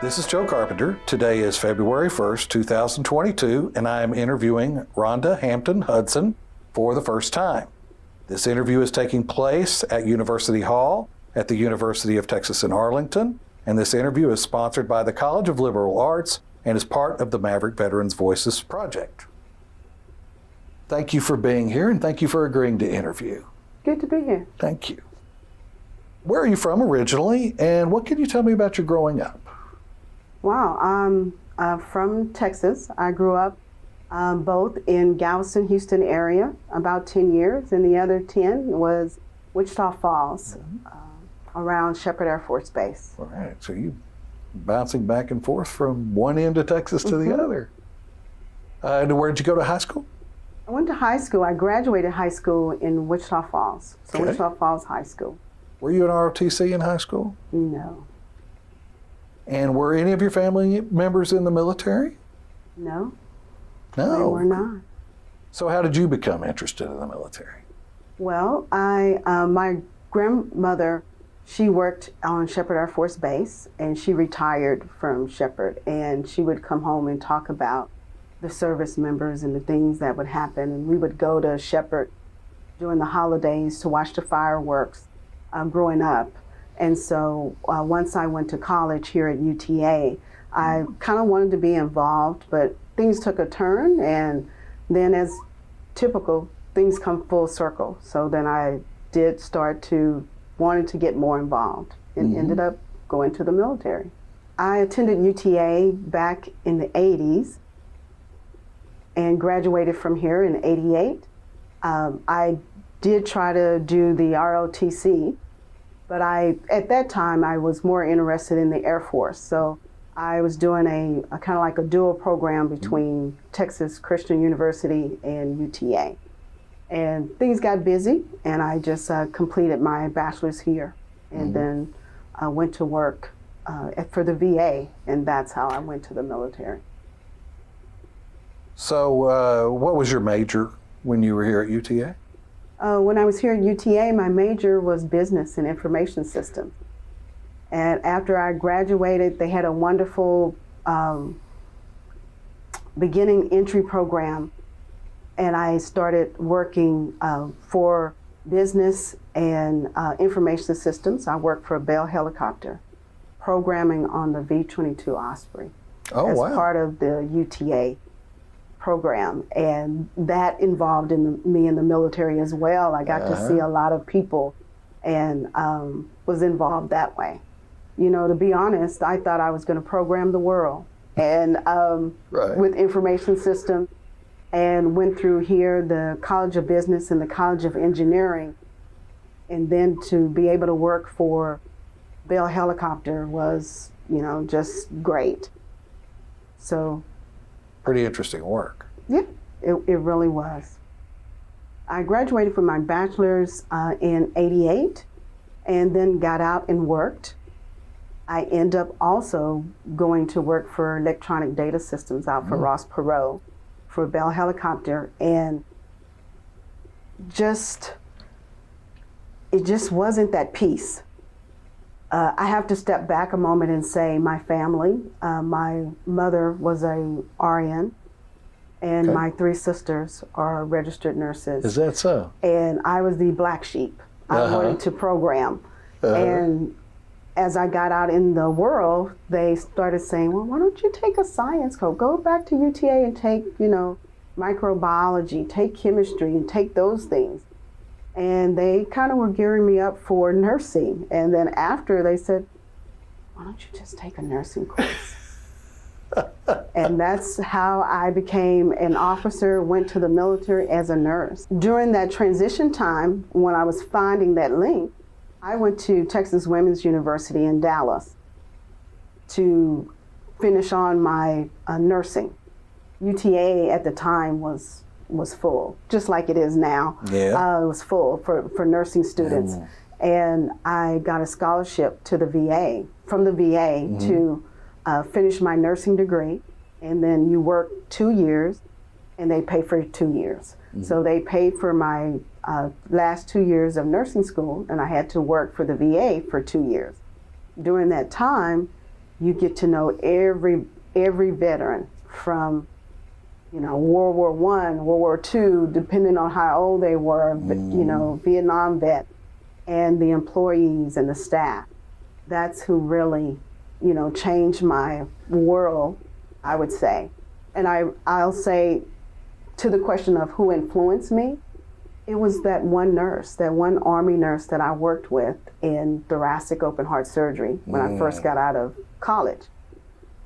This is Joe Carpenter. Today is February 1st, 2022, and I am interviewing Rhonda Hampton Hudson for the first time. This interview is taking place at University Hall at the University of Texas in Arlington, and this interview is sponsored by the College of Liberal Arts and is part of the Maverick Veterans Voices Project. Thank you for being here, and thank you for agreeing to interview. Good to be here. Thank you. Where are you from originally, and what can you tell me about your growing up? Wow, I'm from Texas. I grew up both in Galveston, Houston area, about 10 years, and the other 10 was Wichita Falls, around Sheppard Air Force Base. All right, so you bouncing back and forth from one end of Texas to the other. And where did you go to high school? I went to high school. I graduated high school in Wichita Falls, so Okay. Wichita Falls High School. Were you an ROTC in high school? No. And were any of your family members in the military? No, No. they were not. So how did you become interested in the military? Well, my grandmother, she worked on Sheppard Air Force Base, and she retired from Sheppard, and she would come home and talk about the service members and the things that would happen, and we would go to Sheppard during the holidays to watch the fireworks growing up. And so once I went to college here at UTA, I kind of wanted to be involved, but things took a turn, and then as typical, things come full circle. So then I did start to wanted to get more involved and ended up going to the military. I attended UTA back in the 80s and graduated from here in 88. I did try to do the ROTC, but at that time, I was more interested in the Air Force. So I was doing a kind of like a dual program between Texas Christian University and UTA. And things got busy, and I just completed my bachelor's here, and then went to work for the VA, and that's how I went to the military. So what was your major when you were here at UTA? When I was here at UTA, my major was business and information systems. And after I graduated, they had a wonderful beginning entry program, and I started working for business and information systems. I worked for Bell Helicopter, programming on the V-22 Osprey as part of the UTA program, and that involved me in the military as well. I got to see a lot of people and was involved that way. You know, to be honest, I thought I was going to program the world and with information systems, and went through here the College of Business and the College of Engineering, and then to be able to work for Bell Helicopter was, you know, just great. So pretty interesting work. Yeah, it really was. I graduated from my bachelor's in 88 and then got out and worked. I ended up also going to work for electronic data systems out for Ross Perot for Bell Helicopter, and it just wasn't that peace. I have to step back a moment and say my family, my mother was a RN, and my 3 sisters are registered nurses. Is that so? And I was the black sheep. I wanted to program. And as I got out in the world, they started saying, well, why don't you take a science course? Go back to UTA and take, you know, microbiology, take chemistry, and take those things. And they kind of were gearing me up for nursing. And then after, they said, why don't you just take a nursing course? And that's how I became an officer, went to the military as a nurse. During that transition time, when I was finding that link, I went to Texas Women's University in Dallas to finish on my nursing. UTA at the time was full, just like it is now. Yeah. It was full for nursing students. And I got a scholarship to the VA, from the VA to finish my nursing degree. And then you work 2 years and they pay for 2 years. So they paid for my last 2 years of nursing school, and I had to work for the VA for 2 years. During that time, You get to know every veteran from, World War I, World War II, depending on how old they were, Vietnam vet, and the employees and the staff. That's who really, changed my world, I would say. And I'll say, to the question of who influenced me, it was that one nurse, that one Army nurse that I worked with in thoracic open heart surgery when I first got out of college.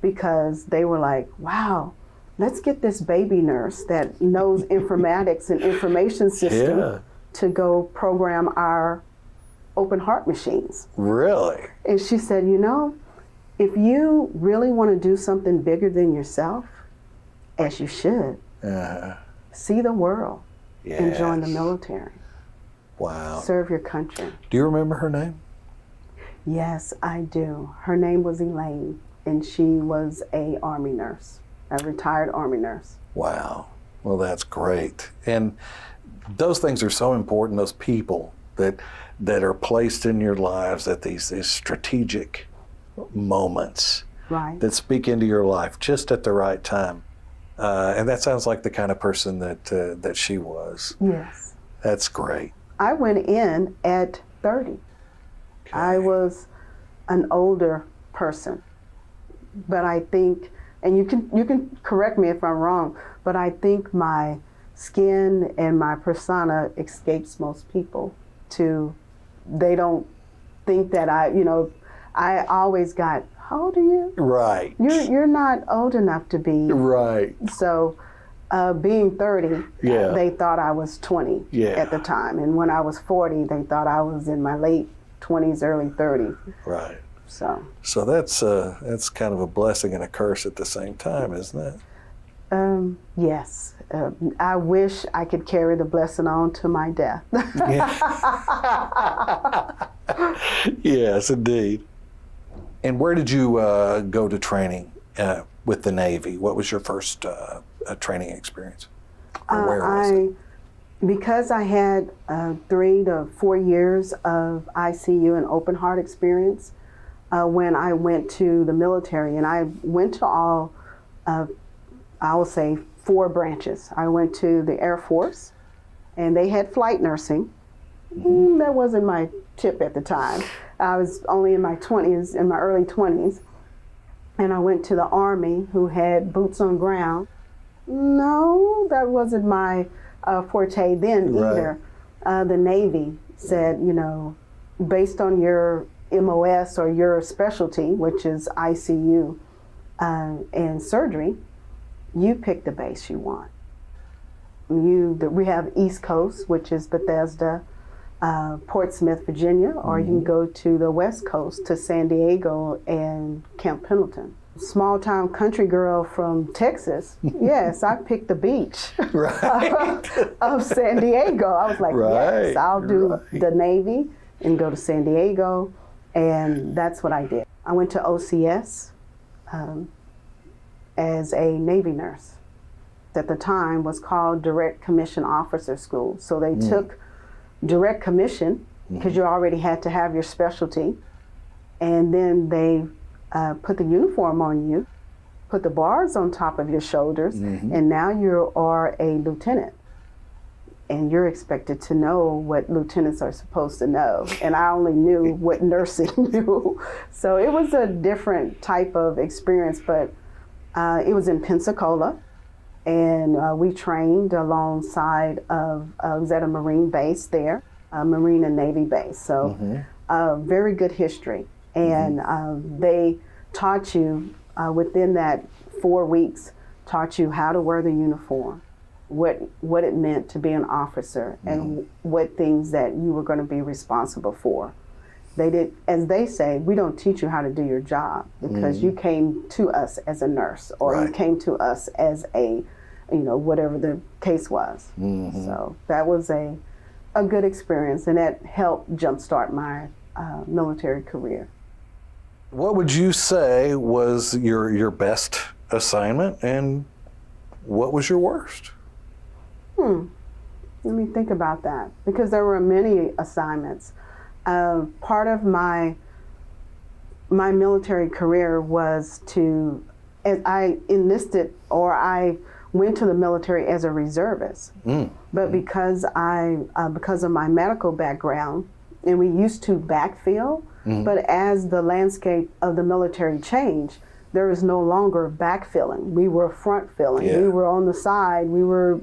Because they were like, wow, let's get this baby nurse that knows informatics and information system to go program our open heart machines. Really? And she said, if you really want to do something bigger than yourself, as you should, see the world and join the military. Wow. Serve your country. Do you remember her name? Yes, I do. Her name was Elaine, and she was a Army nurse, a retired Army nurse. Wow. Well, that's great. And those things are so important, those people that are placed in your lives at these strategic moments that speak into your life just at the right time. And that sounds like the kind of person that she was. Yes. That's great. I went in at 30. Okay. I was an older person. But I think, and you can correct me if I'm wrong, but I think my skin and my persona escapes most people. They don't think that I always got, how old are you? Right. You're not old enough to be. Right. So being 30, they thought I was 20 at the time. And when I was 40, they thought I was in my late 20s, early 30s. Right. So that's kind of a blessing and a curse at the same time, isn't it? Yes. I wish I could carry the blessing on to my death. Yes, indeed. And where did you go to training with the Navy? What was your first training experience? Or where was it? Because I had 3 to 4 years of ICU and open heart experience when I went to the military, and I went to all, I will say, 4 branches. I went to the Air Force, and they had flight nursing. That wasn't my tip at the time. I was only in my early 20s. And I went to the Army, who had boots on ground. No, that wasn't my forte then either. The Navy said, based on your MOS or your specialty, which is ICU and surgery, you pick the base you want. We have East Coast, which is Bethesda, Portsmouth, Virginia, or you can go to the West Coast to San Diego and Camp Pendleton. Small town country girl from Texas, yes, I picked the beach of San Diego. I was like, yes, I'll do the Navy and go to San Diego, and that's what I did. I went to OCS as a Navy nurse. At the time was called Direct Commission Officer School. So they took direct commission, because you already had to have your specialty, and then they put the uniform on you, put the bars on top of your shoulders, and now you are a lieutenant. And you're expected to know what lieutenants are supposed to know. And I only knew what nursing knew. So it was a different type of experience, but it was in Pensacola. And we trained alongside of a Marine base there, Marine and Navy base. So very good history. And they taught you, within that 4 weeks, taught you how to wear the uniform, what it meant to be an officer, and what things that you were going to be responsible for. They did, as they say, we don't teach you how to do your job, because you came to us as a nurse, or you came to us as a, whatever the case was. So that was a good experience, and that helped jumpstart my military career. What would you say was your best assignment, and what was your worst? Let me think about that, because there were many assignments. Part of my my military career was as I enlisted, or I went to the military as a reservist. But because of my medical background, and we used to backfill, but as the landscape of the military changed, there is no longer backfilling. We were front filling. Yeah. We were on the side. We were,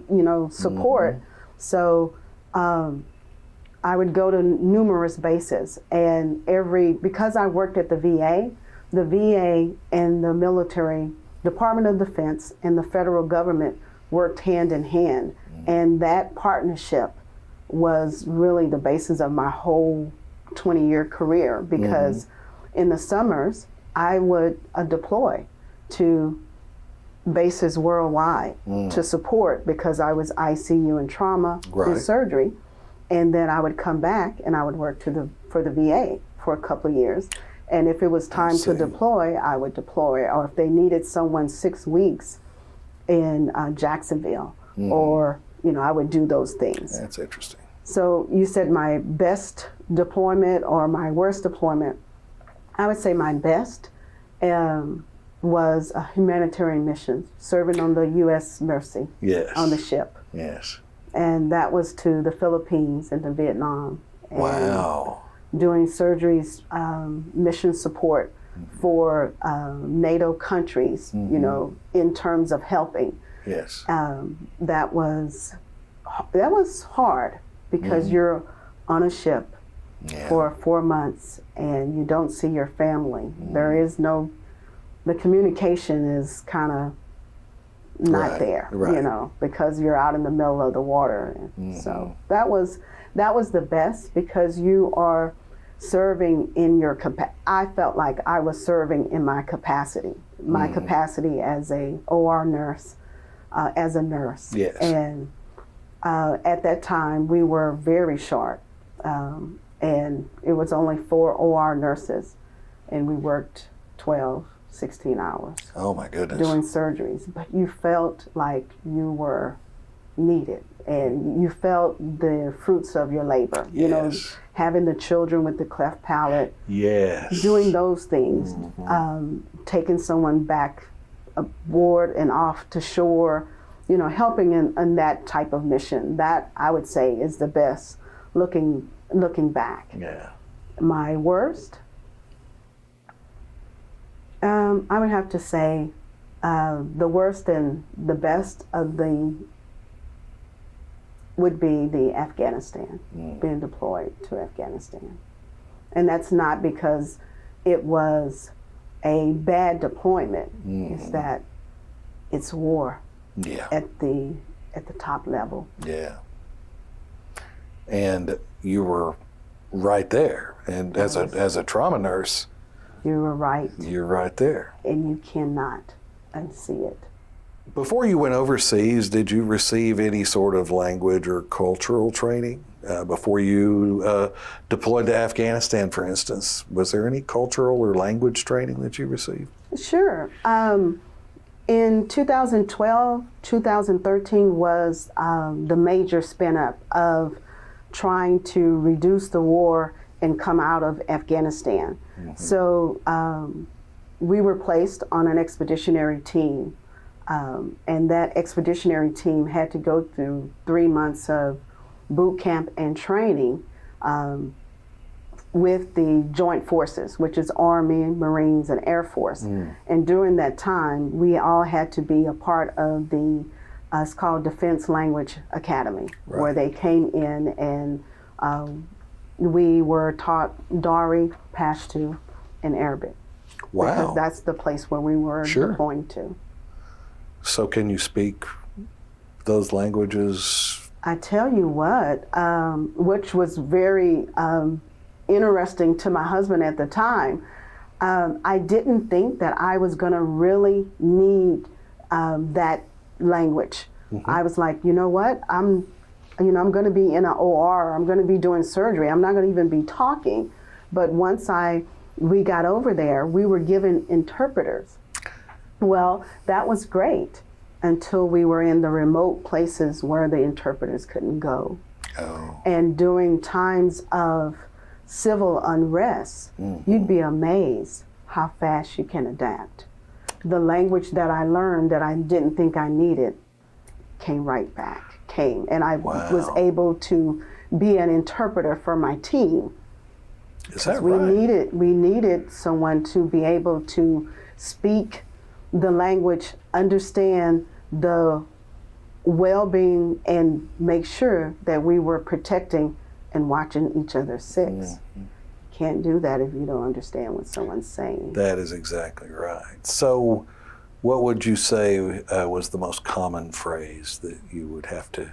support. So I would go to numerous bases, and because I worked at the VA and the military, Department of Defense and the federal government worked hand in hand. And that partnership was really the basis of my whole 20-year career, because in the summers, I would deploy to bases worldwide to support, because I was ICU and trauma and surgery. And then I would come back and I would work for the VA for a couple of years. And if it was time to deploy, I would deploy. Or if they needed someone 6 weeks in Jacksonville, or, I would do those things. That's interesting. So you said my best deployment or my worst deployment. I would say my best was a humanitarian mission, serving on the U.S. Mercy on the ship. Yes. And that was to the Philippines and to Vietnam. And wow. Doing surgeries, mission support for NATO countries, in terms of helping. Yes. That was hard, because you're on a ship for 4 months and you don't see your family. There is the communication is kind of not there, because you're out in the middle of the water. So that was the best, because you are serving in your I felt like I was serving in my capacity as a OR nurse, as a nurse. Yes. And at that time we were very short, and it was only 4 OR nurses, and we worked 12, 16 hours. Oh my goodness. Doing surgeries, but you felt like you were needed, and you felt the fruits of your labor. Yes. Having the children with the cleft palate. Yes. Doing those things, taking someone back aboard and off to shore, helping in that type of mission. That, I would say, is the best looking back. Yeah. My worst, I would have to say the worst and the best of would be the Afghanistan, being deployed to Afghanistan. And that's not because it was a bad deployment. It's that it's war at the top level. Yeah. And you were right there. And as a trauma nurse, you were right. You're right there. And you cannot unsee it. Before you went overseas, did you receive any sort of language or cultural training? Before you deployed to Afghanistan, for instance, was there any cultural or language training that you received? Sure. In 2012, 2013 was the major spin-up of trying to reduce the war and come out of Afghanistan. So we were placed on an expeditionary team, and that expeditionary team had to go through 3 months of boot camp and training with the Joint Forces, which is Army, Marines, and Air Force. And during that time, we all had to be a part of it's called Defense Language Academy, where they came in and we were taught Dari, Pashto, and Arabic. Wow. Because that's the place where we were deploying to. So can you speak those languages? I tell you what, which was very interesting to my husband at the time. I didn't think that I was going to really need that language. I was like, you know what, I'm going to be in an OR, I'm going to be doing surgery, I'm not going to even be talking. But once we got over there, we were given interpreters. Well, that was great until we were in the remote places where the interpreters couldn't go. And during times of civil unrest, you'd be amazed how fast you can adapt. The language that I learned that I didn't think I needed came right back, and I was able to be an interpreter for my team. Is that right? We needed someone to be able to speak the language, understand the well-being, and make sure that we were protecting and watching each other's six. Mm-hmm. Can't do that if you don't understand what someone's saying. That is exactly right. So what would you say was the most common phrase that you would have to?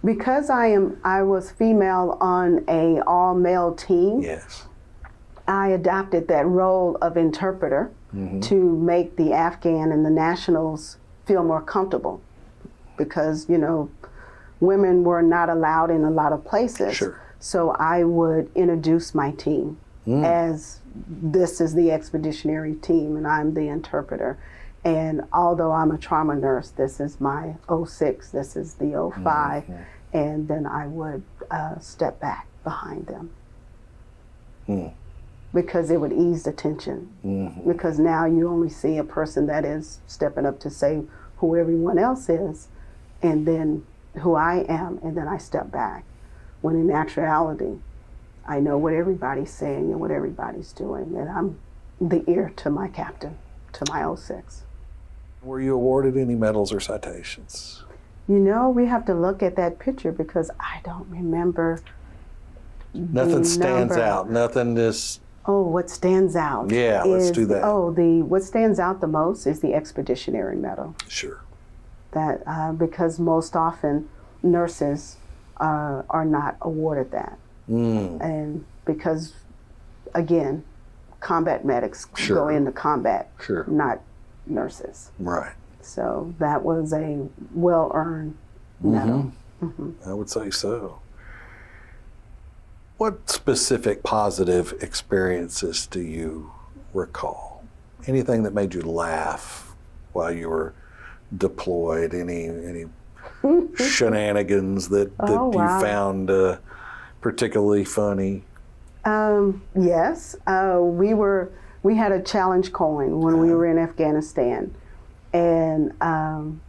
Because I was female on a all-male team. Yes. I adopted that role of interpreter to make the Afghan and the nationals feel more comfortable, because women were not allowed in a lot of places. Sure. So I would introduce my team as this is the expeditionary team and I'm the interpreter. And although I'm a trauma nurse, this is my 06, this is the 05, and then I would step back behind them. Because it would ease the tension. Because now you only see a person that is stepping up to say who everyone else is, and then who I am, and then I step back. When in actuality, I know what everybody's saying and what everybody's doing, and I'm the ear to my captain, to my 06. Were you awarded any medals or citations? We have to look at that picture because I don't remember. Nothing stands out. Nothing is. Oh, what stands out? Yeah, let's do that. What stands out the most is the Expeditionary Medal. Sure. That because most often nurses are not awarded that, and because again, combat medics go into combat, not nurses. Right. So that was a well-earned medal. I would say so. What specific positive experiences do you recall? Anything that made you laugh while you were deployed? Any shenanigans that you found particularly funny? Yes. We had a challenge coin when we were in Afghanistan. And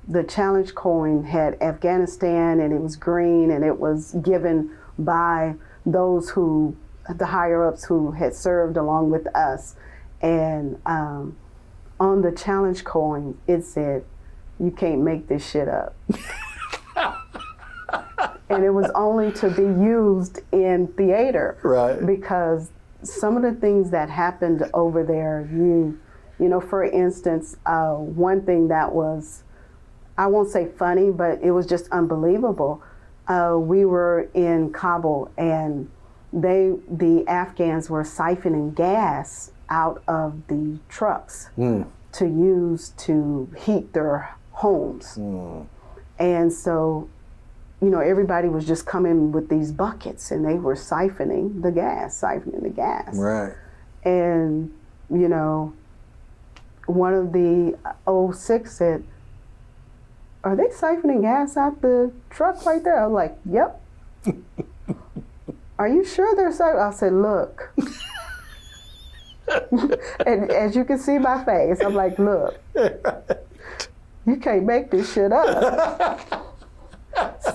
the challenge coin had Afghanistan, and it was green, and it was given by those the higher-ups who had served along with us. And on the challenge coin, it said, "You can't make this shit up." And it was only to be used in theater. Right. Because some of the things that happened over there, for instance, one thing that was, I won't say funny, but it was just unbelievable. We were in Kabul, and the Afghans were siphoning gas out of the trucks to use to heat their homes. And so, everybody was just coming with these buckets, and they were siphoning the gas. Right. And, one of the 06 said, "Are they siphoning gas out the truck right there?" I was like, "Yep." "Are you sure they're siphoning?" I said, "Look." And as you can see my face, I'm like, "Look, you can't make this shit up."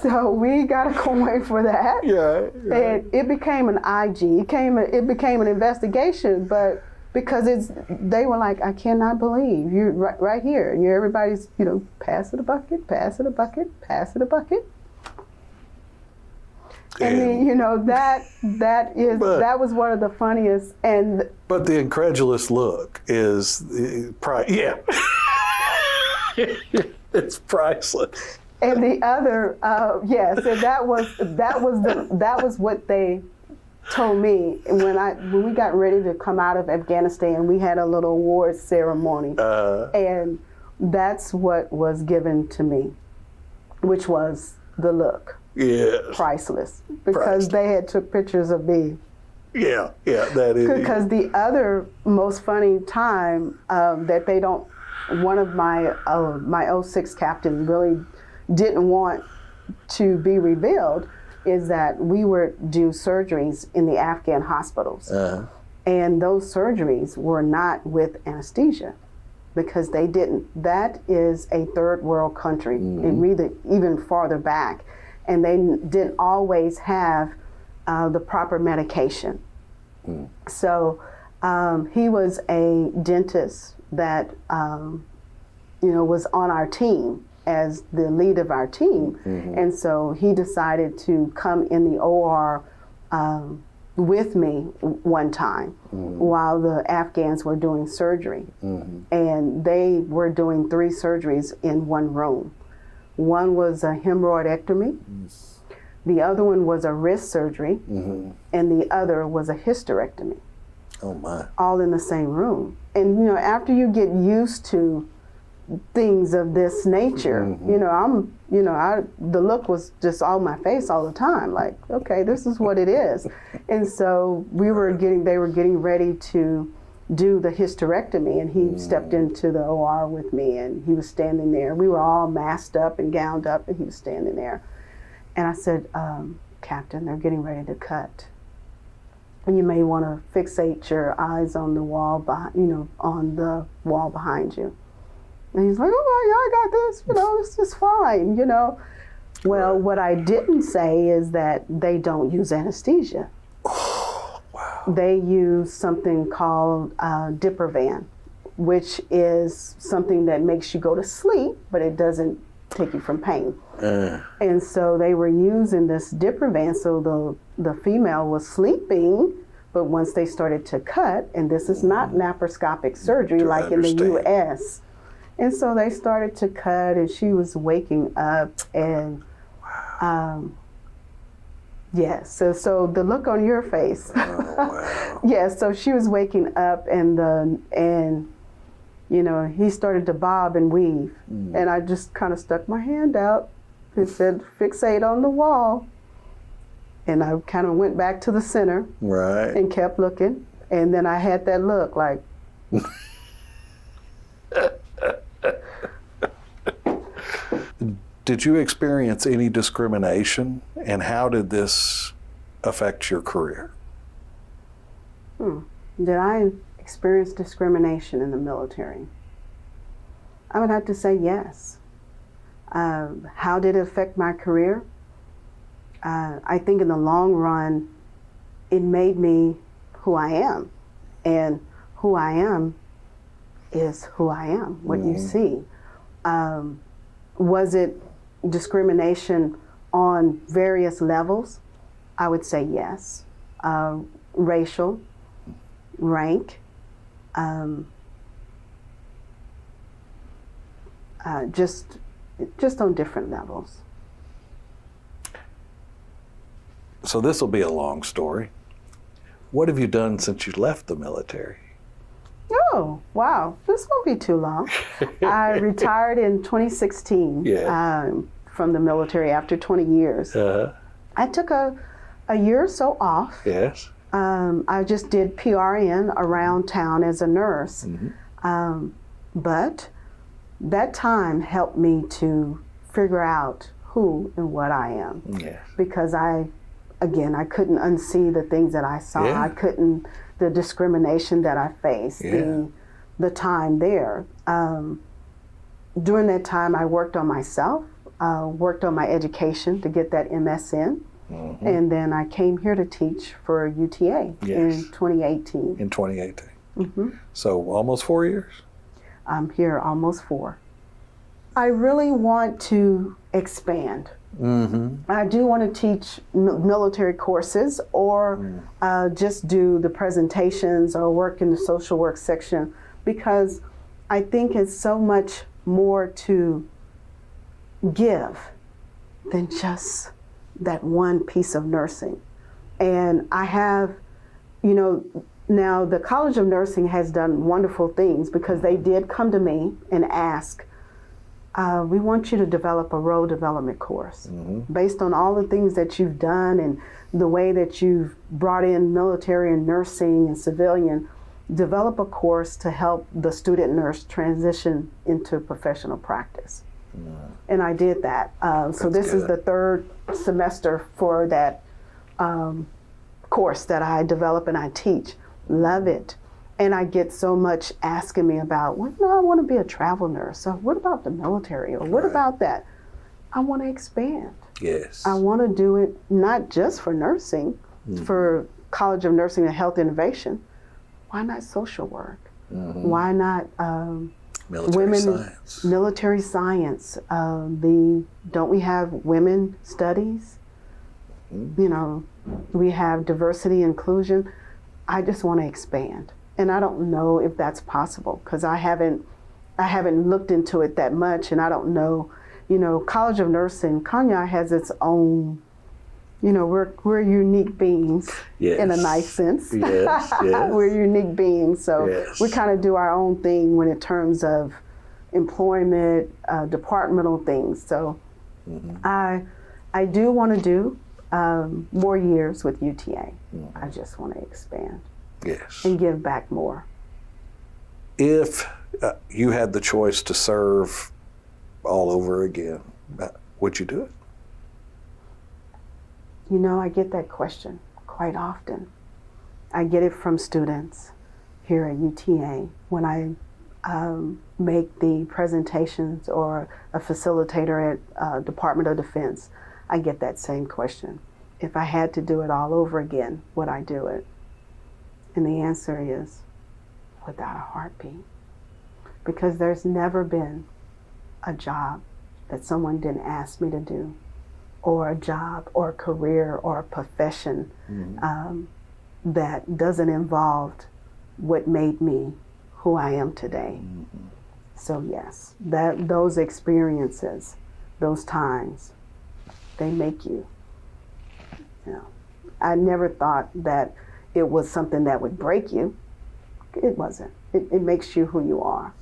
So we got a coin for that. Yeah. And it became an IG. It became an investigation, but because they were like, "I cannot believe you're right here. Everybody's, pass it a bucket, pass it a bucket, pass it a bucket." I mean, that was one of the funniest. But the incredulous look is, it's priceless. And the other, yes, and that was what they told me when we got ready to come out of Afghanistan. We had a little award ceremony, and that's what was given to me, which was the look. Yes. Priceless, because they had took pictures of me. Yeah, that is. Because the other most funny time that they don't, one of my 06 captain really didn't want to be revealed, is that we would do surgeries in the Afghan hospitals. And those surgeries were not with anesthesia because they didn't. That is a third world country, and really even farther back. And they didn't always have the proper medication. So he was a dentist that, was on our team as the lead of our team. And so he decided to come in the OR with me one time while the Afghans were doing surgery. And they were doing 3 surgeries in one room. One was a hemorrhoidectomy, the other one was a wrist surgery, and the other was a hysterectomy. Oh my. All in the same room. And after you get used to things of this nature, the look was just on my face all the time, like, okay, this is what it is. And so they were getting ready to do the hysterectomy, and he stepped into the OR with me, and he was standing there. We were all masked up and gowned up, and he was standing there. And I said, Captain, they're getting ready to cut. And you may want to fixate your eyes on the wall on the wall behind you. And he's like, oh, yeah, I got this, this is fine, Well, what I didn't say is that they don't use anesthesia. Oh, wow. They use something called Diprovan, which is something that makes you go to sleep, but it doesn't take you from pain. And so they were using this Diprovan, so the female was sleeping, but once they started to cut, and this is not laparoscopic surgery like in the U.S., and so they started to cut, and she was waking up, and so the look on your face. Oh, wow. Yes, so she was waking up, and he started to bob and weave, and I just kind of stuck my hand out and said, fixate on the wall, and I kind of went back to the center, right, and kept looking, and then I had that look like. Did you experience any discrimination, and how did this affect your career? Did I experience discrimination in the military? I would have to say yes. How did it affect my career? I think in the long run, it made me who I am. And who I am is who I am, what you see. Was it discrimination on various levels? I would say yes. Racial, rank, just on different levels. So this will be a long story. What have you done since you left the military? Oh, wow. This won't be too long. I retired in 2016 from the military after 20 years. I took a year or so off. Yes. I just did PRN around town as a nurse. But that time helped me to figure out who and what I am. Yes. Because I couldn't unsee the things that I saw. Yeah. I couldn't, the discrimination that I faced, the time there. During that time, I worked on myself, worked on my education to get that MSN. And then I came here to teach for UTA in 2018. In 2018. So almost 4 years? I'm here almost 4. I really want to expand. I do want to teach military courses or just do the presentations or work in the social work section, because I think it's so much more to give than just that one piece of nursing. And I have, now the College of Nursing has done wonderful things, because they did come to me and ask, we want you to develop a role development course based on all the things that you've done and the way that you've brought in military and nursing and civilian. Develop a course to help the student nurse transition into professional practice. And I did that. So this is the 3rd semester for that course that I develop and I teach. Love it. And I get so much asking me about, well, no, I want to be a travel nurse. So what about the military? Or what about that? I want to expand. Yes. I want to do it not just for nursing, for College of Nursing and Health Innovation. Why not social work? Why not military science? Don't we have women studies? You know, we have diversity, inclusion. I just want to expand. And I don't know if that's possible because I haven't looked into it that much, and I don't know. You know, College of Nursing, Kanya has its own. You know, we're unique beings in a nice sense. Yes, yes. We're unique beings, so Yes. we kind of do our own thing when in terms of employment, departmental things. So I do want to do more years with UTA. I just want to expand. Yes. And give back more. If you had the choice to serve all over again, would you do it? You know, I get that question quite often. I get it from students here at UTA when I make the presentations or a facilitator at Department of Defense. I get that same question. If I had to do it all over again, would I do it? And the answer is, without a heartbeat. Because there's never been a job that someone didn't ask me to do, or a job or a career or a profession that doesn't involve what made me who I am today. So yes, those experiences, those times, they make you. You know, I never thought that it was something that would break you. It wasn't. It makes you who you are.